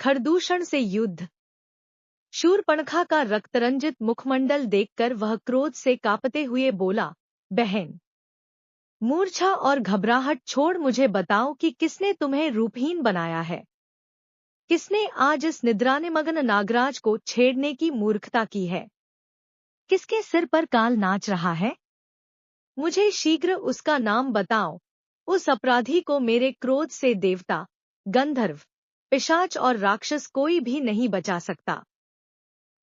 खरदूषण से युद्ध। शूर्पणखा का रक्तरंजित मुखमंडल देखकर वह क्रोध से कांपते हुए बोला, बहन, मूर्छा और घबराहट छोड़ मुझे बताओ कि किसने तुम्हें रूपहीन बनाया है। किसने आज इस निद्रानिमग्न नागराज को छेड़ने की मूर्खता की है? किसके सिर पर काल नाच रहा है? मुझे शीघ्र उसका नाम बताओ। उस अपराधी को मेरे क्रोध से देवता, गंधर्व, पिशाच और राक्षस कोई भी नहीं बचा सकता।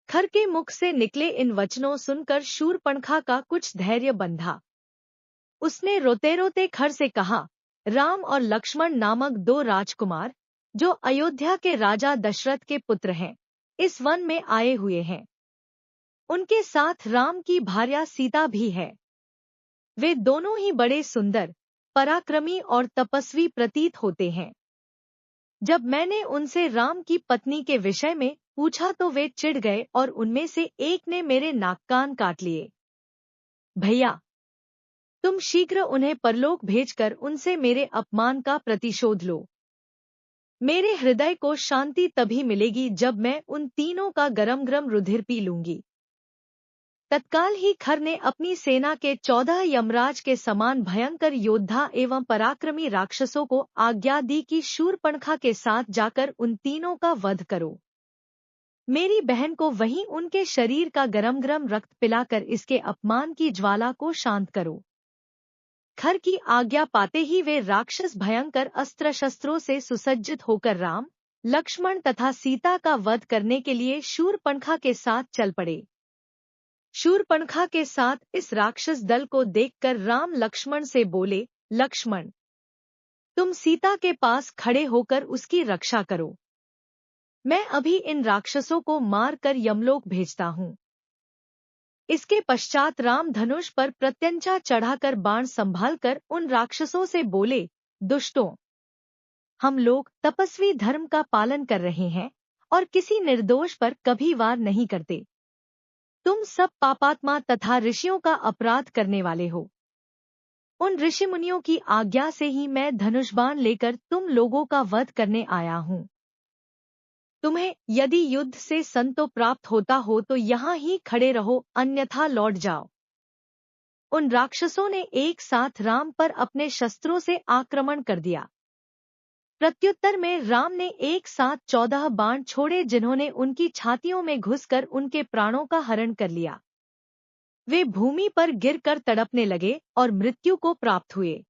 खर के मुख से निकले इन वचनों सुनकर शूर्पणखा का कुछ धैर्य बंधा। उसने रोते रोते खर से कहा, राम और लक्ष्मण नामक दो राजकुमार, जो अयोध्या के राजा दशरथ के पुत्र हैं, इस वन में आए हुए हैं। उनके साथ राम की भार्या सीता भी है। वे दोनों ही बड़े सुंदर, पराक्रमी और तपस्वी प्रतीत होते हैं। जब मैंने उनसे राम की पत्नी के विषय में पूछा तो वे चिढ़ गए और उनमें से एक ने मेरे नाक कान काट लिए। भैया, तुम शीघ्र उन्हें परलोक भेजकर उनसे मेरे अपमान का प्रतिशोध लो। मेरे हृदय को शांति तभी मिलेगी जब मैं उन तीनों का गरम गरम रुधिर पी लूंगी। तत्काल ही खर ने अपनी सेना के 14 यमराज के समान भयंकर योद्धा एवं पराक्रमी राक्षसों को आज्ञा दी कि शूर्पणखा के साथ जाकर उन तीनों का वध करो। मेरी बहन को वहीं उनके शरीर का गरम गरम रक्त पिलाकर इसके अपमान की ज्वाला को शांत करो। खर की आज्ञा पाते ही वे राक्षस भयंकर अस्त्र शस्त्रों से सुसज्जित होकर राम, लक्ष्मण तथा सीता का वध करने के लिए शूर्पणखा के साथ चल पड़े। शूर्पणखा के साथ इस राक्षस दल को देखकर राम लक्ष्मण से बोले, लक्ष्मण, तुम सीता के पास खड़े होकर उसकी रक्षा करो। मैं अभी इन राक्षसों को मार कर यमलोक भेजता हूँ। इसके पश्चात राम धनुष पर प्रत्यंचा चढ़ाकर बाण संभालकर उन राक्षसों से बोले, दुष्टों, हम लोग तपस्वी धर्म का पालन कर रहे हैं और किसी निर्दोष पर कभी वार नहीं करते। तुम सब पापात्मा तथा ऋषियों का अपराध करने वाले हो। उन ऋषि मुनियों की आज्ञा से ही मैं धनुष बाण लेकर तुम लोगों का वध करने आया हूँ। तुम्हें यदि युद्ध से संतो प्राप्त होता हो तो यहाँ ही खड़े रहो, अन्यथा लौट जाओ। उन राक्षसों ने एक साथ राम पर अपने शस्त्रों से आक्रमण कर दिया। प्रत्युत्तर में राम ने एक साथ 14 बाण छोड़े जिन्होंने उनकी छातियों में घुसकर उनके प्राणों का हरण कर लिया। वे भूमि पर गिरकर तड़पने लगे और मृत्यु को प्राप्त हुए।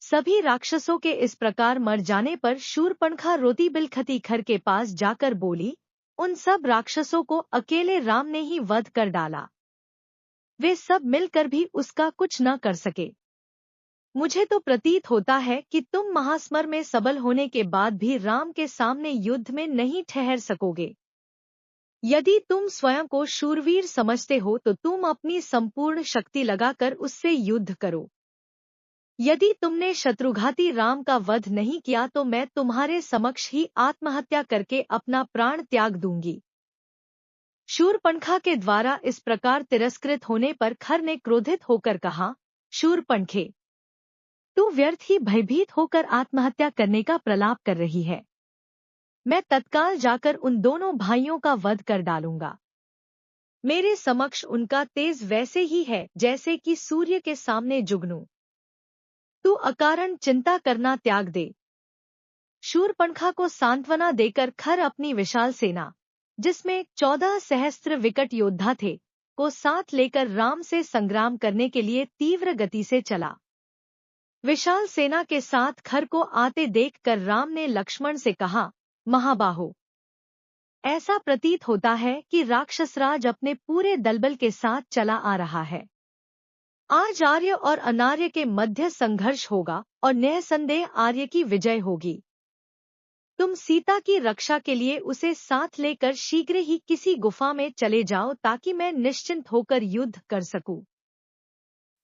सभी राक्षसों के इस प्रकार मर जाने पर शूर्पणखा रोती बिलखती खर के पास जाकर बोली, उन सब राक्षसों को अकेले राम ने ही वध कर डाला। वे सब मिलकर भी उसका कुछ न कर सके। मुझे तो प्रतीत होता है कि तुम महास्मर में सबल होने के बाद भी राम के सामने युद्ध में नहीं ठहर सकोगे। यदि तुम स्वयं को शूरवीर समझते हो तो तुम अपनी संपूर्ण शक्ति लगाकर उससे युद्ध करो। यदि तुमने शत्रुघाती राम का वध नहीं किया तो मैं तुम्हारे समक्ष ही आत्महत्या करके अपना प्राण त्याग दूंगी। शूर्पणखा के द्वारा इस प्रकार तिरस्कृत होने पर खर ने क्रोधित होकर कहा, शूर्पणखे, तू व्यर्थ ही भयभीत होकर आत्महत्या करने का प्रलाप कर रही है। मैं तत्काल जाकर उन दोनों भाइयों का वध कर डालूंगा। मेरे समक्ष उनका तेज वैसे ही है जैसे कि सूर्य के सामने जुगनू। तू अकारण चिंता करना त्याग दे। शूर्पणखा को सांत्वना देकर खर अपनी विशाल सेना, जिसमें 14 सहस्त्र विकट योद्धा थे, को साथ लेकर राम से संग्राम करने के लिए तीव्र गति से चला। विशाल सेना के साथ खर को आते देखकर राम ने लक्ष्मण से कहा, महाबाहो, ऐसा प्रतीत होता है कि राक्षसराज अपने पूरे दलबल के साथ चला आ रहा है। आज आर्य और अनार्य के मध्य संघर्ष होगा और निःसंदेह आर्य की विजय होगी। तुम सीता की रक्षा के लिए उसे साथ लेकर शीघ्र ही किसी गुफा में चले जाओ ताकि मैं निश्चिंत होकर युद्ध कर सकूं।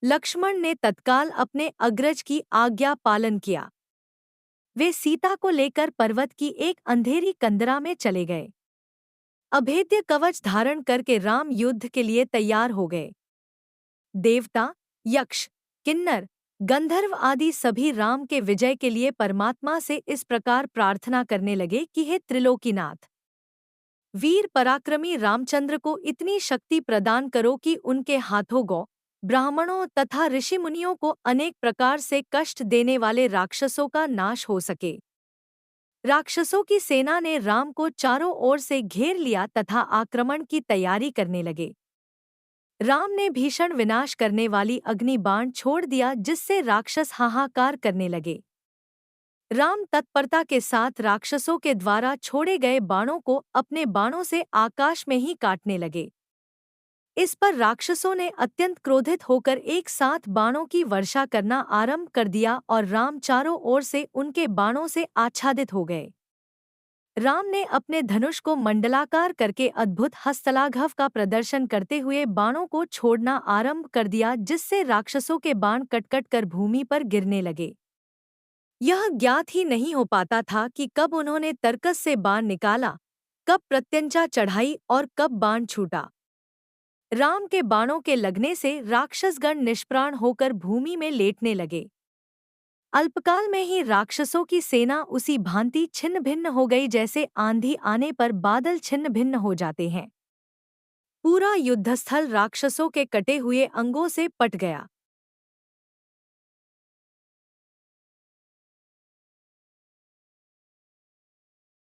लक्ष्मण ने तत्काल अपने अग्रज की आज्ञा पालन किया। वे सीता को लेकर पर्वत की एक अंधेरी कंदरा में चले गए। अभेद्य कवच धारण करके राम युद्ध के लिए तैयार हो गए। देवता, यक्ष, किन्नर गंधर्व आदि सभी राम के विजय के लिए परमात्मा से इस प्रकार प्रार्थना करने लगे कि हे त्रिलोकीनाथ, वीर पराक्रमी रामचंद्र को इतनी शक्ति प्रदान करो कि उनके हाथों गौ, ब्राह्मणों तथा ऋषि मुनियों को अनेक प्रकार से कष्ट देने वाले राक्षसों का नाश हो सके। राक्षसों की सेना ने राम को चारों ओर से घेर लिया तथा आक्रमण की तैयारी करने लगे। राम ने भीषण विनाश करने वाली अग्नि बाण छोड़ दिया, जिससे राक्षस हाहाकार करने लगे। राम तत्परता के साथ राक्षसों के द्वारा छोड़े गए बाणों को अपने बाणों से आकाश में ही काटने लगे। इस पर राक्षसों ने अत्यंत क्रोधित होकर एक साथ बाणों की वर्षा करना आरंभ कर दिया और राम चारों ओर से उनके बाणों से आच्छादित हो गए। राम ने अपने धनुष को मंडलाकार करके अद्भुत हस्तलाघव का प्रदर्शन करते हुए बाणों को छोड़ना आरंभ कर दिया, जिससे राक्षसों के बाण कट-कट कर भूमि पर गिरने लगे। यह ज्ञात ही नहीं हो पाता था कि कब उन्होंने तरकस से बाण निकाला, कब प्रत्यंचा चढ़ाई और कब बाण छूटा। राम के बाणों के लगने से राक्षसगण निष्प्राण होकर भूमि में लेटने लगे। अल्पकाल में ही राक्षसों की सेना उसी भांति छिन्न भिन्न हो गई जैसे आंधी आने पर बादल छिन्न भिन्न हो जाते हैं। पूरा युद्धस्थल राक्षसों के कटे हुए अंगों से पट गया।